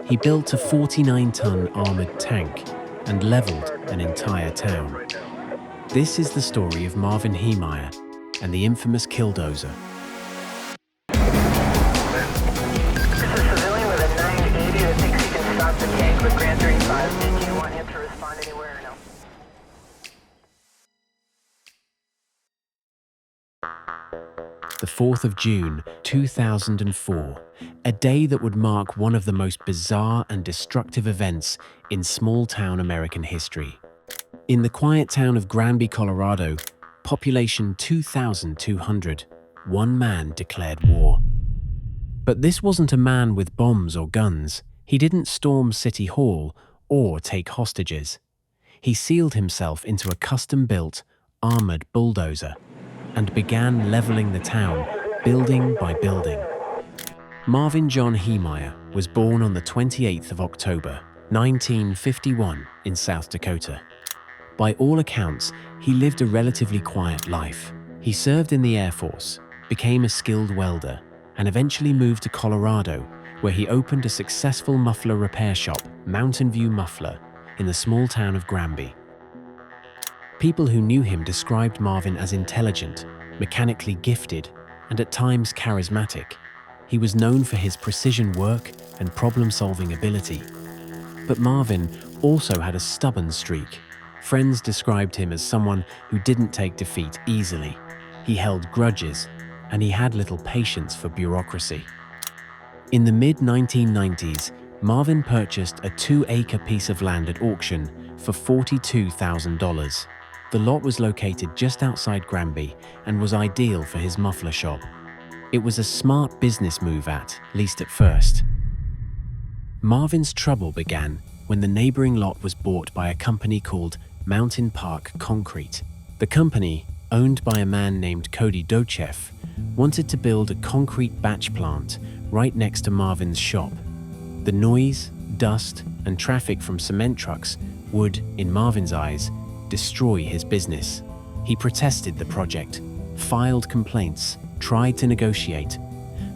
He built a 49-ton armored tank and leveled an entire town. This is the story of Marvin Heemeyer and the infamous Killdozer. This is a civilian with a 980 that thinks he can stop the tank with Grand 35. Did you want him to respond anywhere or no? The 4th of June, 2004, a day that would mark one of the most bizarre and destructive events in small-town American history. In the quiet town of Granby, Colorado, population 2,200, one man declared war. But this wasn't a man with bombs or guns. He didn't storm City Hall or take hostages. He sealed himself into a custom-built, armored bulldozer and began leveling the town, building by building. Marvin John Heemeyer was born on the 28th of October, 1951, in South Dakota. By all accounts, he lived a relatively quiet life. He served in the Air Force, became a skilled welder, and eventually moved to Colorado, where he opened a successful muffler repair shop, Mountain View Muffler, in the small town of Granby. People who knew him described Marvin as intelligent, mechanically gifted, and at times charismatic. He was known for his precision work and problem-solving ability. But Marvin also had a stubborn streak. Friends described him as someone who didn't take defeat easily. He held grudges, and he had little patience for bureaucracy. In the mid-1990s, Marvin purchased a 2-acre piece of land at auction for $42,000. The lot was located just outside Granby and was ideal for his muffler shop. It was a smart business move at least at first. Marvin's trouble began when the neighboring lot was bought by a company called Mountain Park Concrete. The company, owned by a man named Cody Dochev, wanted to build a concrete batch plant right next to Marvin's shop. The noise, dust, and traffic from cement trucks would, in Marvin's eyes, destroy his business. He protested the project, filed complaints, tried to negotiate,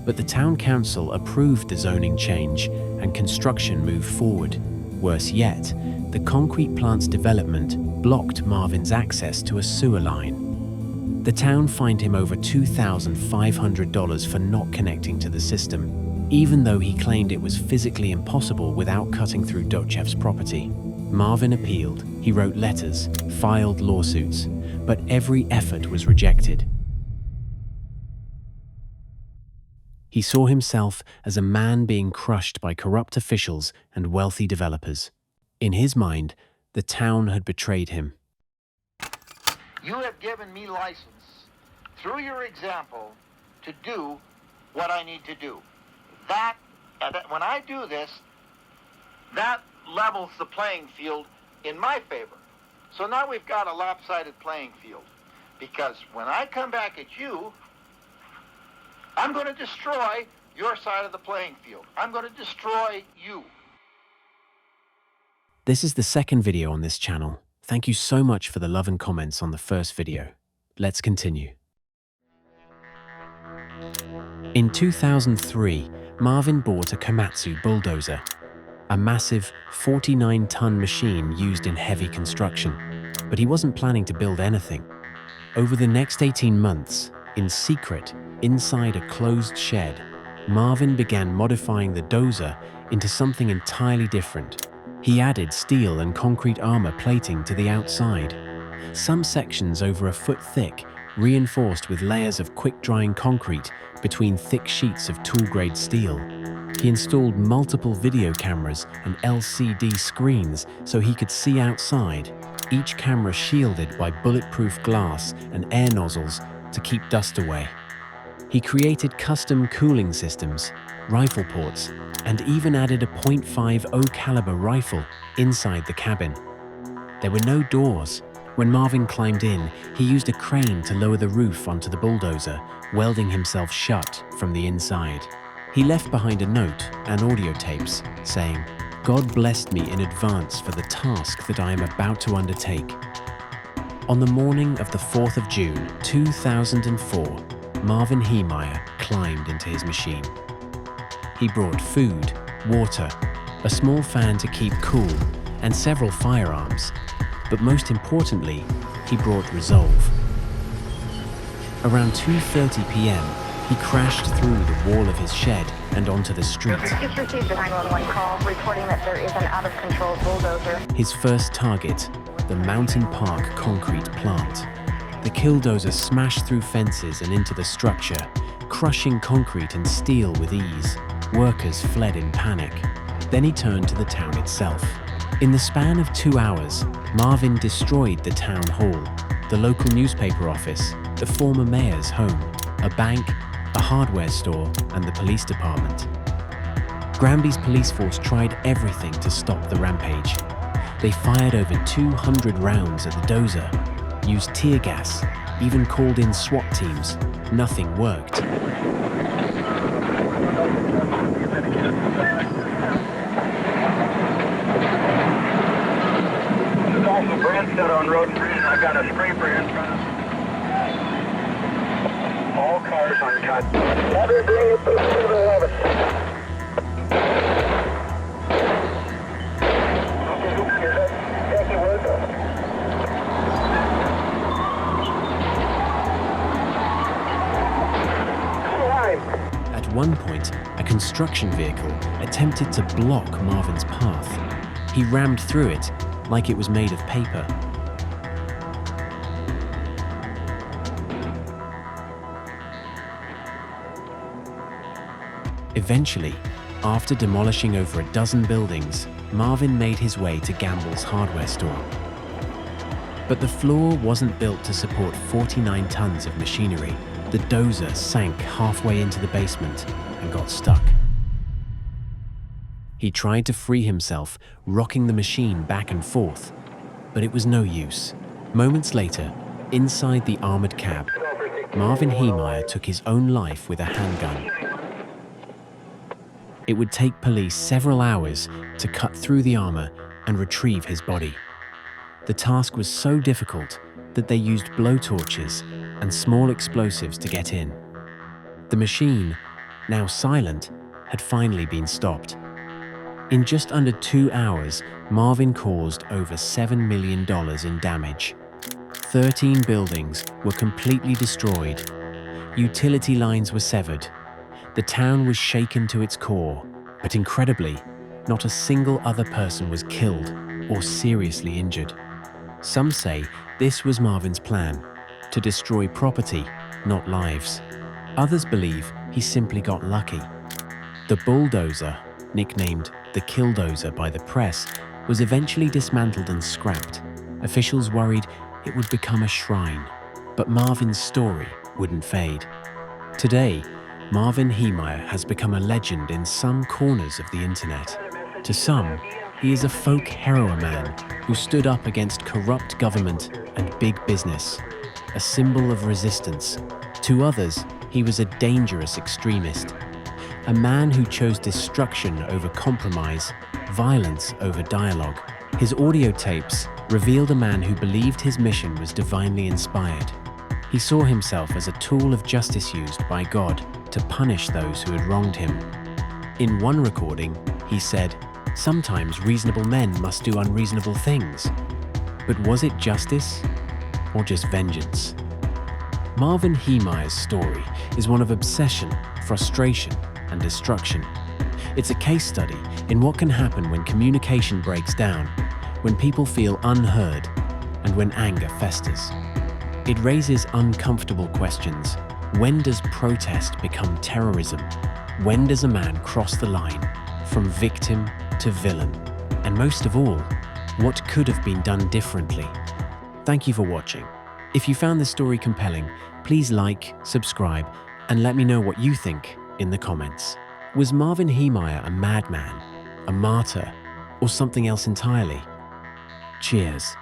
but the town council approved the zoning change and construction moved forward. Worse yet, the concrete plant's development blocked Marvin's access to a sewer line. The town fined him over $2,500 for not connecting to the system, even though he claimed it was physically impossible without cutting through Dochev's property. Marvin appealed, he wrote letters, filed lawsuits, but every effort was rejected. He saw himself as a man being crushed by corrupt officials and wealthy developers. In his mind, the town had betrayed him. You have given me license, through your example, to do what I need to do. When I do this, that levels the playing field in my favor. So now we've got a lopsided playing field. Because when I come back at you, I'm going to destroy your side of the playing field. I'm going to destroy you. This is the second video on this channel. Thank you so much for the love and comments on the first video. Let's continue. In 2003, Marvin bought a Komatsu bulldozer, a massive 49-ton machine used in heavy construction. But he wasn't planning to build anything. Over the next 18 months, in secret, inside a closed shed, Marvin began modifying the dozer into something entirely different. He added steel and concrete armor plating to the outside, some sections over a foot thick, reinforced with layers of quick-drying concrete between thick sheets of tool-grade steel. He installed multiple video cameras and LCD screens so he could see outside, each camera shielded by bulletproof glass and air nozzles to keep dust away. He created custom cooling systems, rifle ports, and even added a .50 caliber rifle inside the cabin. There were no doors. When Marvin climbed in, he used a crane to lower the roof onto the bulldozer, welding himself shut from the inside. He left behind a note and audio tapes saying, "God blessed me in advance for the task that I am about to undertake." On the morning of the 4th of June, 2004, Marvin Heemeyer climbed into his machine. He brought food, water, a small fan to keep cool, and several firearms. But most importantly, he brought resolve. Around 2:30 p.m., he crashed through the wall of his shed and onto the street. Just received a 911 call reporting that there is an out-of-control bulldozer. His first target, the Mountain Park concrete plant. The Killdozer smashed through fences and into the structure, crushing concrete and steel with ease. Workers fled in panic. Then he turned to the town itself. In the span of 2 hours, Marvin destroyed the town hall, the local newspaper office, the former mayor's home, a bank, a hardware store, and the police department. Granby's police force tried everything to stop the rampage. They fired over 200 rounds at the dozer, used tear gas, even called in SWAT teams. Nothing worked. Brandstead on Road 3, and I've got a scraper in front of me. All cars uncut. Everything is for 7-Eleven. At one point, a construction vehicle attempted to block Marvin's path. He rammed through it like it was made of paper. Eventually, after demolishing over a dozen buildings, Marvin made his way to Gamble's hardware store. But the floor wasn't built to support 49 tons of machinery. The dozer sank halfway into the basement and got stuck. He tried to free himself, rocking the machine back and forth, but it was no use. Moments later, inside the armored cab, Marvin Heemeyer took his own life with a handgun. It would take police several hours to cut through the armor and retrieve his body. The task was so difficult that they used blowtorches and small explosives to get in. The machine, now silent, had finally been stopped. In just under 2 hours, Marvin caused over $7 million in damage. 13 buildings were completely destroyed. Utility lines were severed. The town was shaken to its core, but incredibly, not a single other person was killed or seriously injured. Some say this was Marvin's plan, to destroy property, not lives. Others believe he simply got lucky. The bulldozer, nicknamed the Killdozer by the press, was eventually dismantled and scrapped. Officials worried it would become a shrine, but Marvin's story wouldn't fade. Today, Marvin Heemeyer has become a legend in some corners of the internet. To some, he is a folk hero man who stood up against corrupt government and big business, a symbol of resistance. To others, he was a dangerous extremist, a man who chose destruction over compromise, violence over dialogue. His audio tapes revealed a man who believed his mission was divinely inspired. He saw himself as a tool of justice used by God to punish those who had wronged him. In one recording, he said, "Sometimes reasonable men must do unreasonable things." But was it justice or just vengeance? Marvin Heemeyer's story is one of obsession, frustration, and destruction. It's a case study in what can happen when communication breaks down, when people feel unheard, and when anger festers. It raises uncomfortable questions. When does protest become terrorism? When does a man cross the line from victim to villain? And most of all, what could have been done differently? Thank you for watching. If you found this story compelling, please like, subscribe, and let me know what you think in the comments. Was Marvin Heemeyer a madman, a martyr, or something else entirely? Cheers.